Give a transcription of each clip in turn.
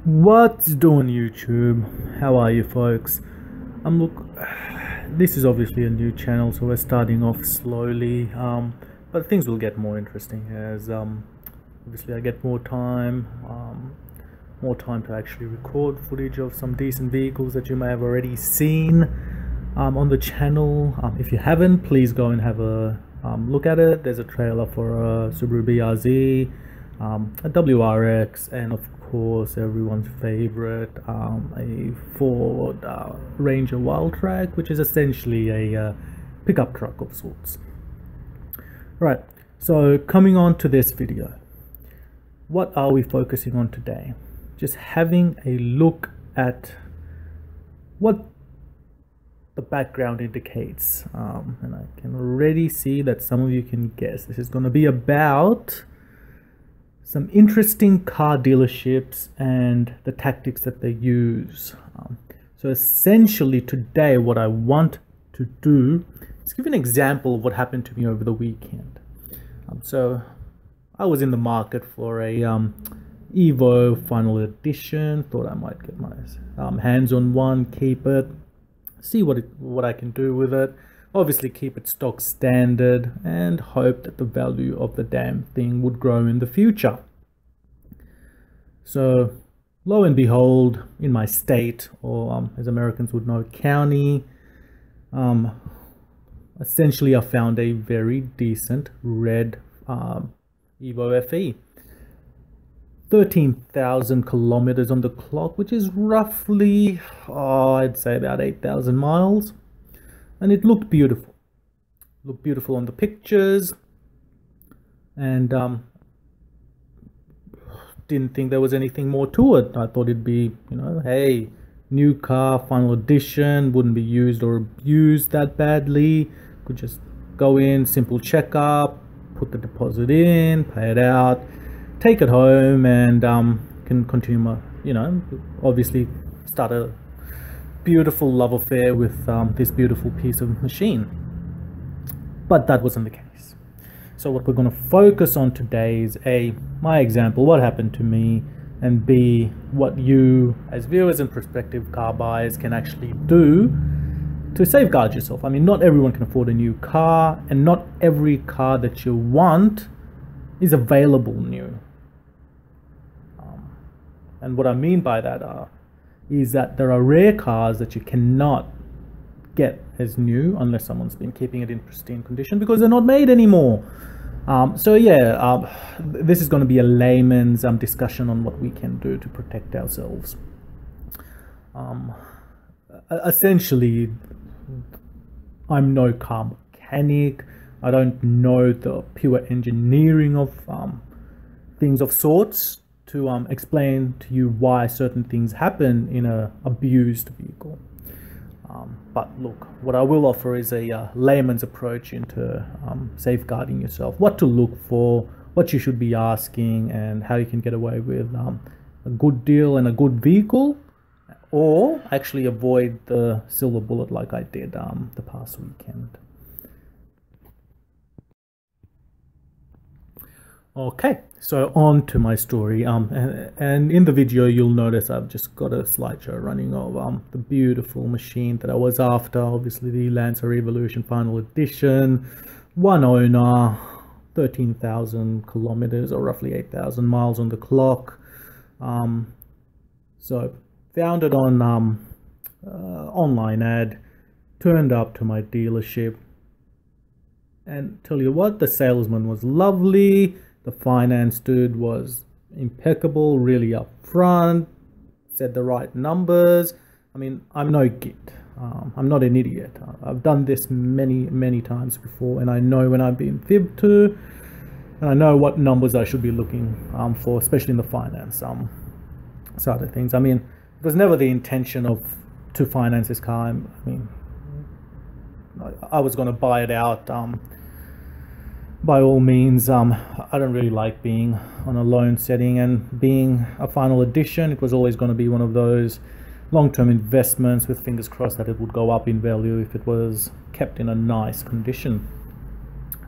What's doing, YouTube? How are you folks? Look, this is obviously a new channel, so we're starting off slowly, but things will get more interesting as obviously I get more time to actually record footage of some decent vehicles that you may have already seen on the channel. If you haven't, please go and have a look at it. There's a trailer for a Subaru BRZ, a WRX, and of course everyone's favorite, a Ford Ranger Wildtrak, which is essentially a pickup truck of sorts. Right, so coming on to this video, what are we focusing on today? Just having a look at what the background indicates, and I can already see that some of you can guess. This is going to be about some interesting car dealerships and the tactics that they use. So essentially today what I want to do is give an example of what happened to me over the weekend. So I was in the market for a Evo final edition. Thought I might get my hands on one, keep it, see what I can do with it. Obviously keep it stock standard and hope that the value of the damn thing would grow in the future. So lo and behold, in my state, or as Americans would know, county, essentially I found a very decent red Evo FE. 13,000 kilometers on the clock, which is roughly, I'd say about 8,000 miles. And it looked beautiful. Looked beautiful on the pictures. And didn't think there was anything more to it. I thought it'd be, hey, new car, final edition, wouldn't be used or abused that badly. Could just go in, simple checkup, put the deposit in, pay it out, take it home, and can continue my, obviously start a beautiful love affair with this beautiful piece of machine. But that wasn't the case. So what we're going to focus on today is A, my example, what happened to me, and B, what you as viewers and prospective car buyers can actually do to safeguard yourself. I mean, not everyone can afford a new car, and not every car that you want is available new. And what I mean by that is that there are rare cars that you cannot get as new unless someone's been keeping it in pristine condition because they're not made anymore. So yeah, this is going to be a layman's discussion on what we can do to protect ourselves. Essentially, I'm no car mechanic. I don't know the pure engineering of things of sorts to explain to you why certain things happen in a abused vehicle. But look, what I will offer is a layman's approach into safeguarding yourself, what to look for, what you should be asking, and how you can get away with a good deal and a good vehicle, or actually avoid the silver bullet like I did the past weekend. Okay, so on to my story, and in the video you'll notice I've just got a slideshow running of the beautiful machine that I was after. Obviously the Lancer Evolution Final Edition, one owner, 13,000 kilometers or roughly 8,000 miles on the clock. So found it on online ad, turned up to my dealership, and tell you what, the salesman was lovely. The finance dude was impeccable, really upfront, said the right numbers. I mean, I'm no git. I'm not an idiot. I've done this many times before, and I know when I'm being fibbed to, and I know what numbers I should be looking for, especially in the finance side of things. I mean, it was never the intention to finance this car. I mean, I was going to buy it out. By all means, I don't really like being on a loan setting, and being a final edition, it was always going to be one of those long-term investments with fingers crossed that it would go up in value if it was kept in a nice condition.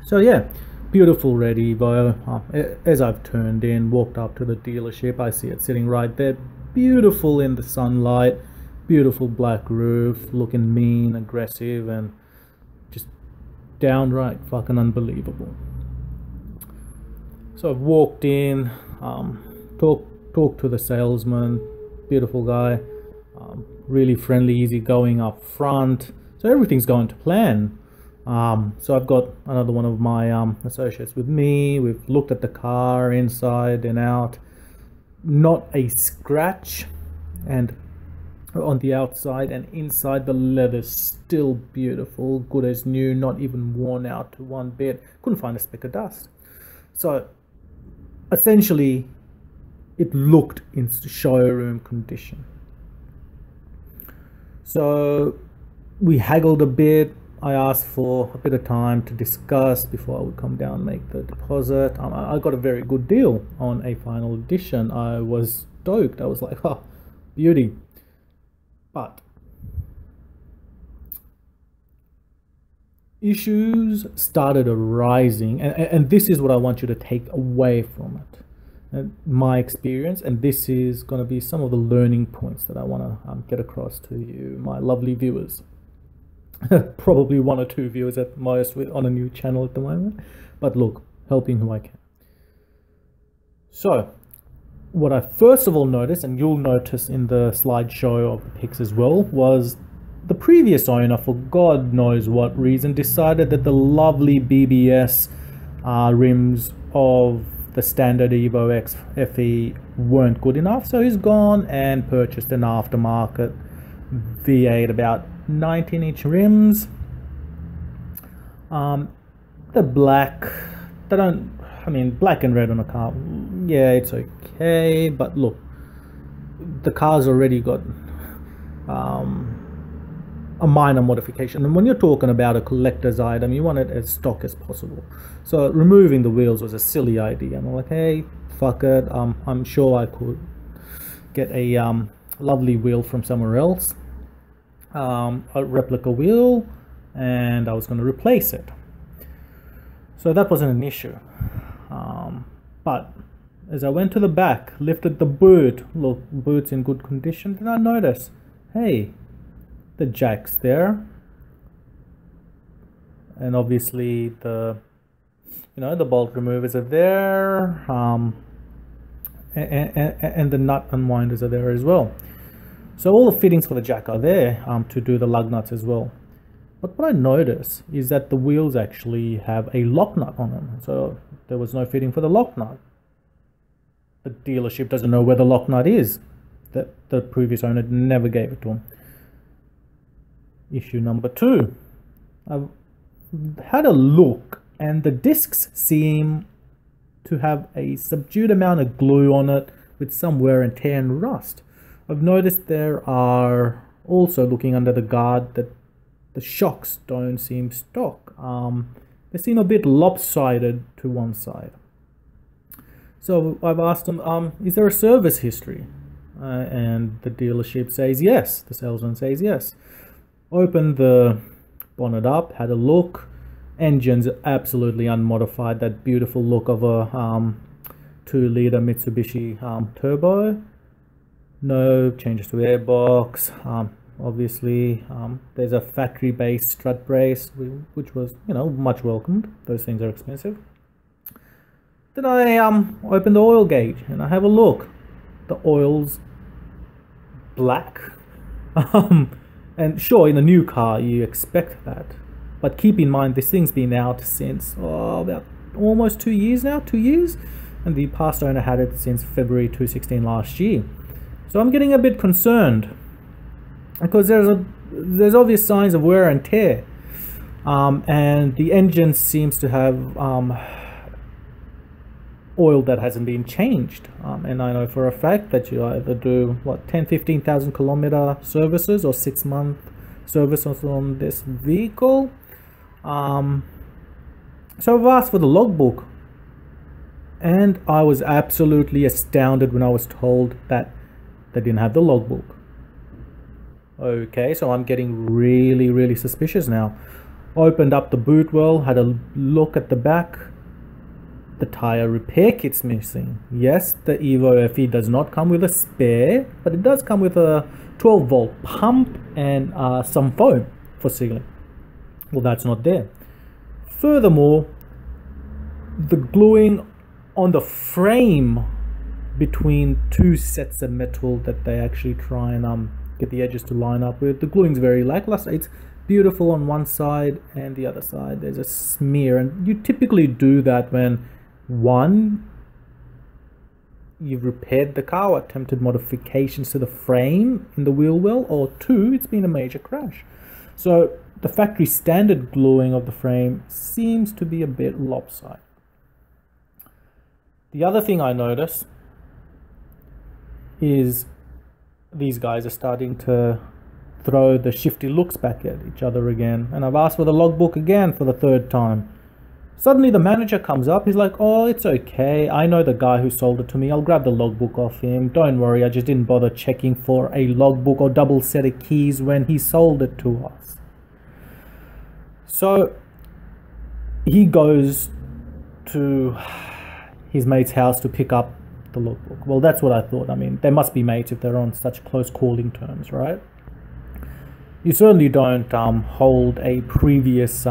So yeah, beautiful red Evo. As I've turned in, walked up to the dealership, I see it sitting right there, beautiful in the sunlight, beautiful black roof, looking mean, aggressive, and just downright fucking unbelievable. So I've walked in, talked to the salesman, beautiful guy, really friendly, easygoing up front. So everything's going to plan. So I've got another one of my associates with me. We've looked at the car inside and out. Not a scratch, and on the outside and inside the leather's still beautiful, good as new, not even worn out to one bit. Couldn't find a speck of dust. So essentially it looked in showroom condition. So we haggled a bit. I asked for a bit of time to discuss before I would come down and make the deposit. I got a very good deal on a final edition. I was stoked. I was like, oh, beauty. But issues started arising, and this is what I want you to take away from it. My experience, and this is going to be some of the learning points that I want to get across to you, my lovely viewers. Probably one or two viewers at most on a new channel at the moment, but look, helping who I can. So what I first of all noticed, and you'll notice in the slideshow of the pics as well, was the previous owner, for God knows what reason, decided that the lovely BBS rims of the standard Evo X FE weren't good enough, so he's gone and purchased an aftermarket V8, about 19-inch rims. The black, they don't, I mean, black and red on a car, yeah, it's okay, but look, the car's already got a minor modification, and when you're talking about a collector's item, you want it as stock as possible. So removing the wheels was a silly idea, and I'm like, hey, fuck it, I'm sure I could get a lovely wheel from somewhere else, a replica wheel, and I was going to replace it. So that wasn't an issue. But as I went to the back, lifted the boot, look, boot's in good condition, then I noticed, hey, the jack's there, and obviously the, you know, the bolt removers are there, and the nut unwinders are there as well. So all the fittings for the jack are there to do the lug nuts as well. But what I noticed is that the wheels actually have a lock nut on them, so there was no fitting for the lock nut. The dealership doesn't know where the lock nut is. That the previous owner never gave it to him. Issue number two, I've had a look, and the discs seem to have a subdued amount of glue on it with some wear and tear and rust. I've noticed there are also, looking under the guard, that the shocks don't seem stock. They seem a bit lopsided to one side. So I've asked them, is there a service history? And the dealership says yes. The salesman says yes. Opened the bonnet up, had a look. Engine's absolutely unmodified, that beautiful look of a 2-liter Mitsubishi turbo. No changes to airbox. Obviously, there's a factory-based strut brace, which was, you know, much welcomed. Those things are expensive. Then I open the oil gauge and I have a look. The oil's black. And sure, in a new car you expect that, but keep in mind this thing's been out since about almost 2 years now, 2 years, and the past owner had it since February 2016 last year. So I'm getting a bit concerned because there's obvious signs of wear and tear, and the engine seems to have oil that hasn't been changed, and I know for a fact that you either do what 10,000-15,000 kilometer services or 6-month services on this vehicle. So I've asked for the logbook, and I was absolutely astounded when I was told that they didn't have the logbook. Okay, so I'm getting really suspicious now. Opened up the boot well, had a look at the back. the tire repair kit's missing. Yes, the Evo FE does not come with a spare, but it does come with a 12-volt pump and some foam for sealing. Well, that's not there. Furthermore, the gluing on the frame between two sets of metal that they actually try and get the edges to line up with, the gluing's very lackluster. It's beautiful on one side, and the other side there's a smear, and you typically do that when one, you've repaired the car or attempted modifications to the frame in the wheel well, or two, it's been a major crash. So the factory standard gluing of the frame seems to be a bit lopsided. The other thing I notice is these guys are starting to throw the shifty looks back at each other again, and I've asked for the logbook again for the third time. Suddenly the manager comes up, he's like, oh, it's okay, I know the guy who sold it to me, I'll grab the logbook off him, don't worry, I just didn't bother checking for a logbook or double set of keys when he sold it to us. So he goes to his mate's house to pick up the logbook. Well, that's what I thought. I mean, they must be mates if they're on such close calling terms, right? You certainly don't hold a previous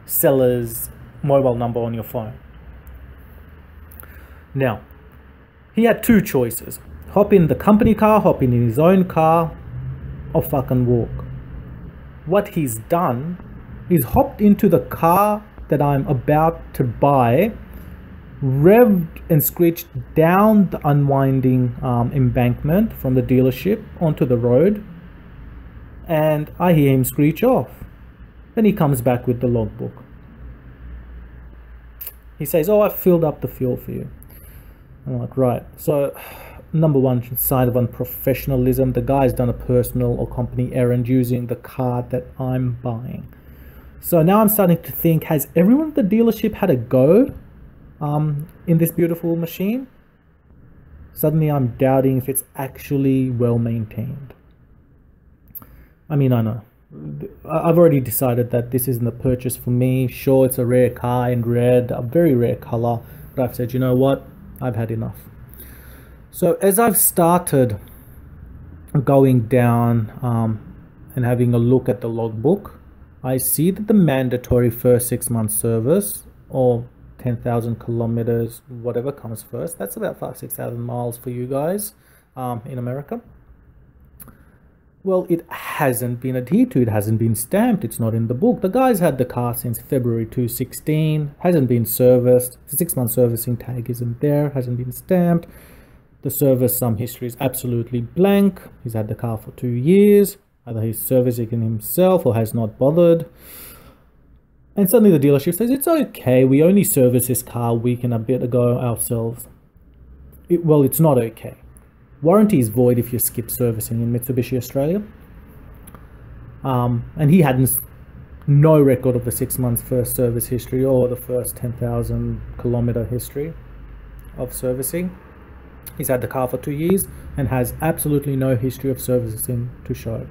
seller's mobile number on your phone. Now, he had two choices. Hop in the company car, hop in his own car, or fucking walk. What he's done is hopped into the car that I'm about to buy, revved and screeched down the unwinding embankment from the dealership onto the road, and I hear him screech off. Then he comes back with the logbook. He says, oh, I filled up the fuel for you. I'm like, right. So number one sign of unprofessionalism, the guy's done a personal or company errand using the car that I'm buying. So now I'm starting to think, has everyone at the dealership had a go in this beautiful machine? Suddenly I'm doubting if it's actually well maintained. I mean, I know. I've already decided that this isn't a purchase for me. Sure, it's a rare car in red, a very rare color, but I've said, you know what? I've had enough. So as I've started going down and having a look at the logbook, I see that the mandatory first 6 months service, or 10,000 kilometers, whatever comes first, that's about 5,000-6,000 miles for you guys in America. Well, it hasn't been adhered to, it hasn't been stamped, it's not in the book. The guy's had the car since February 2016, hasn't been serviced, the 6 month servicing tag isn't there, hasn't been stamped. The service history is absolutely blank. He's had the car for 2 years, either he's servicing it himself or has not bothered. And suddenly the dealership says, it's okay, we only serviced this car a week and a bit ago ourselves. Well, it's not okay. Warranty is void if you skip servicing in Mitsubishi Australia. And he had no record of the 6 months first service history or the first 10,000 kilometer history of servicing. He's had the car for 2 years and has absolutely no history of servicing to show.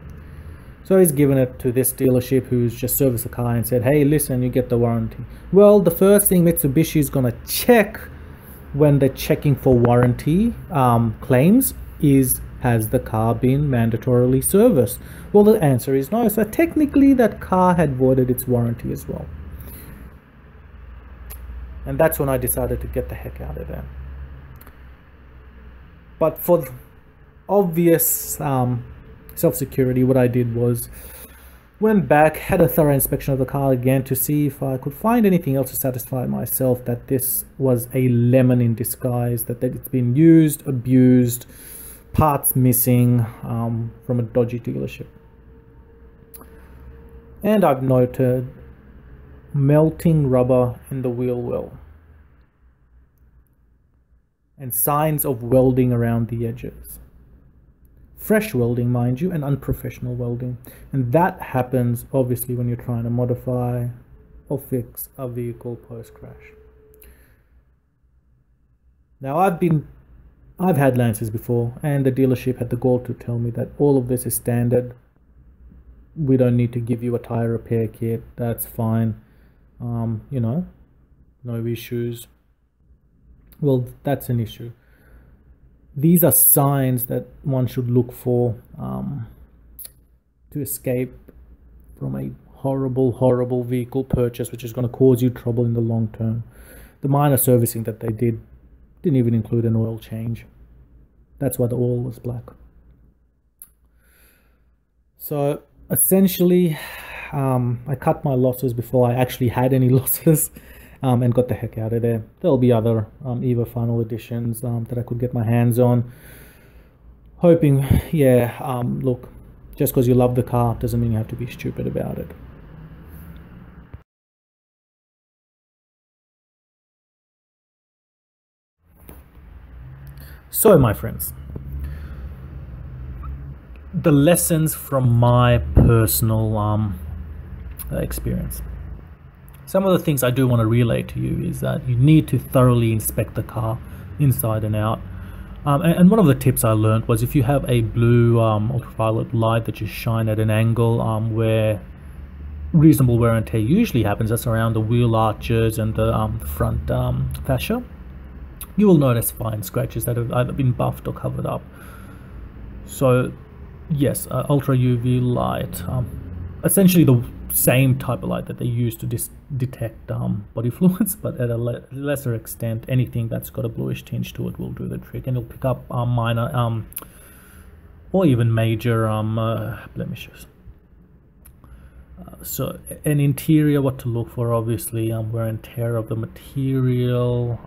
So he's given it to this dealership who's just serviced the car and said, hey, listen, you get the warranty. Well, the first thing Mitsubishi is going to check when they're checking for warranty claims is, has the car been mandatorily serviced? Well, the answer is no. So technically that car had voided its warranty as well. And that's when I decided to get the heck out of there. But for obvious self-security, what I did was went back, had a thorough inspection of the car again to see if I could find anything else to satisfy myself that this was a lemon in disguise, that it's been used, abused, parts missing from a dodgy dealership. And I've noted melting rubber in the wheel well and signs of welding around the edges. Fresh welding, mind you, and unprofessional welding. And that happens obviously when you're trying to modify or fix a vehicle post-crash. Now I've had Lancers before, and the dealership had the gall to tell me that all of this is standard. We don't need to give you a tire repair kit, that's fine. You know, no issues. well, that's an issue. These are signs that one should look for to escape from a horrible vehicle purchase, which is going to cause you trouble in the long term. The minor servicing that they didn't even include an oil change. That's why the oil was black. So essentially, I cut my losses before I actually had any losses, and got the heck out of there. There'll be other Evo final editions that I could get my hands on. Hoping, yeah, look, just because you love the car doesn't mean you have to be stupid about it. So, my friends, the lessons from my personal experience. Some of the things I do want to relay to you is that you need to thoroughly inspect the car inside and out. And one of the tips I learned was if you have a blue ultraviolet light that you shine at an angle where reasonable wear and tear usually happens, that's around the wheel arches and the front fascia, you will notice fine scratches that have either been buffed or covered up. So yes, ultra UV light, essentially the same type of light that they use to detect body fluids, but at a lesser extent. Anything that's got a bluish tinge to it will do the trick, and it'll pick up minor or even major blemishes. So an interior, what to look for, obviously wear and tear of the material,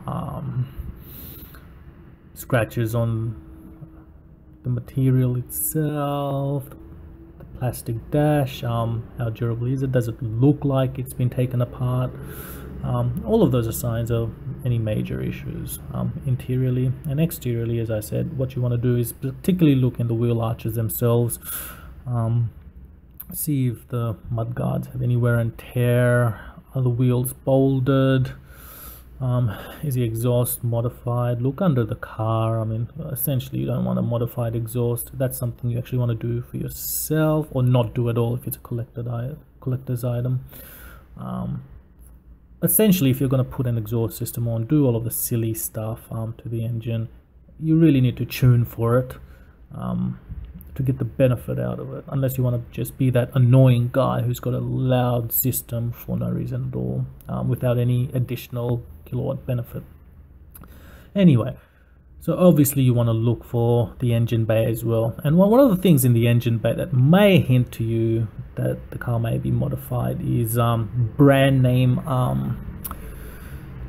scratches on the material itself, the plastic dash, how durable is it, does it look like it's been taken apart. All of those are signs of any major issues interiorly. And exteriorly, as I said, what you want to do is particularly look in the wheel arches themselves, see if the mud guards have any wear and tear, are the wheels bolted, is the exhaust modified. Look under the car. I mean, essentially you don't want a modified exhaust. That's something you actually want to do for yourself, or not do at all if it's a collector's item. Essentially, if you're going to put an exhaust system on, do all of the silly stuff to the engine. You really need to tune for it to get the benefit out of it, unless you want to just be that annoying guy who's got a loud system for no reason at all, without any additional kilowatt benefit. Anyway, so obviously you want to look for the engine bay as well. And one of the things in the engine bay that may hint to you that the car may be modified is brand name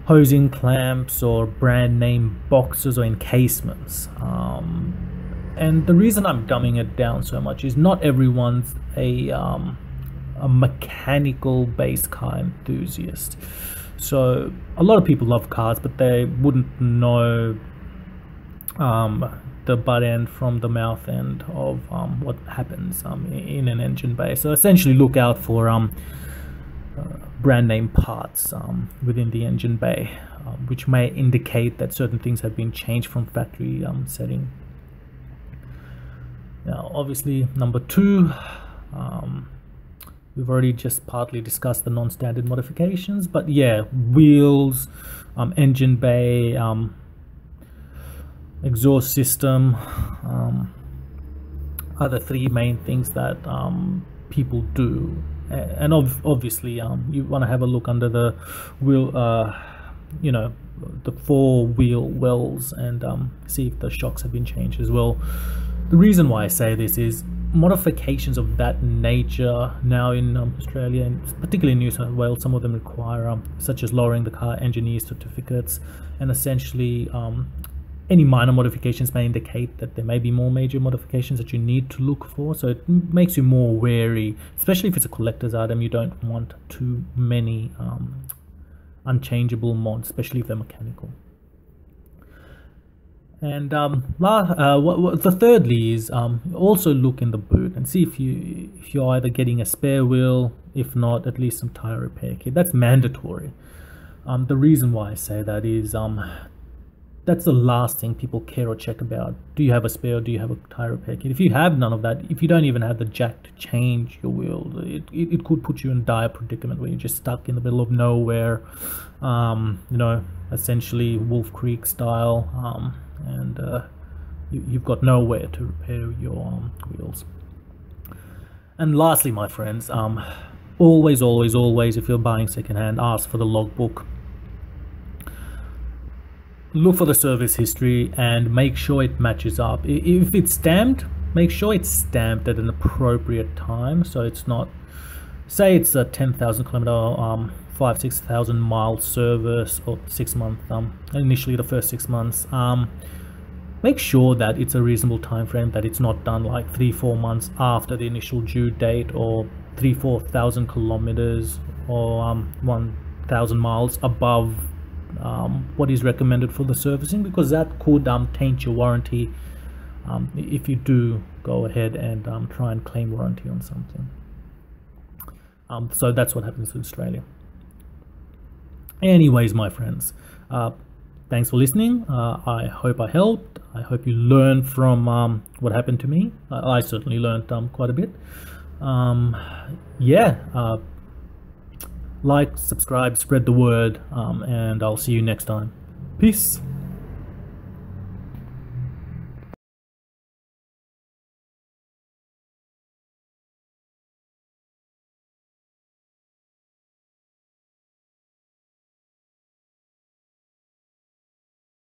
hosing clamps or brand name boxes or encasements. And the reason I'm dumbing it down so much is not everyone's a mechanical based car enthusiast. So a lot of people love cars, but they wouldn't know the butt end from the mouth end of what happens in an engine bay. So essentially look out for brand name parts within the engine bay, which may indicate that certain things have been changed from factory setting. Now obviously number two, we've already just partly discussed the non-standard modifications, but yeah, wheels, engine bay, exhaust system are the three main things that people do. And obviously you want to have a look under the wheel, you know, the four wheel wells, and see if the shocks have been changed as well. The reason why I say this is modifications of that nature now in Australia, and particularly in New South Wales, some of them require such as lowering the car engineer certificates, and essentially any minor modifications may indicate that there may be more major modifications that you need to look for. So it makes you more wary, especially if it's a collector's item. You don't want too many unchangeable mods, especially if they're mechanical. And the thirdly is also look in the boot and see if you're either getting a spare wheel, if not at least some tire repair kit. That's mandatory. The reason why I say that is that's the last thing people care or check about. Do you have a spare, or do you have a tire repair kit? If you have none of that, if you don't even have the jack to change your wheel, it could put you in a dire predicament where you're just stuck in the middle of nowhere, you know, essentially Wolf Creek style, and you've got nowhere to repair your wheels. And lastly, my friends, always, if you're buying secondhand, ask for the logbook. Look for the service history and make sure it matches up. If it's stamped, make sure it's stamped at an appropriate time, so it's not, say it's a 10,000 kilometer 5,000-6,000 mile service, or 6 month, initially the first 6 months. Make sure that it's a reasonable time frame, that it's not done like 3-4 months after the initial due date, or 3,000-4,000 kilometers, or 1,000 miles above what is recommended for the servicing, because that could taint your warranty if you do go ahead and try and claim warranty on something. So that's what happens in Australia. Anyways, my friends, thanks for listening. I hope I helped. I hope you learned from what happened to me. I certainly learned quite a bit. Yeah, like, subscribe, spread the word, and I'll see you next time. Peace.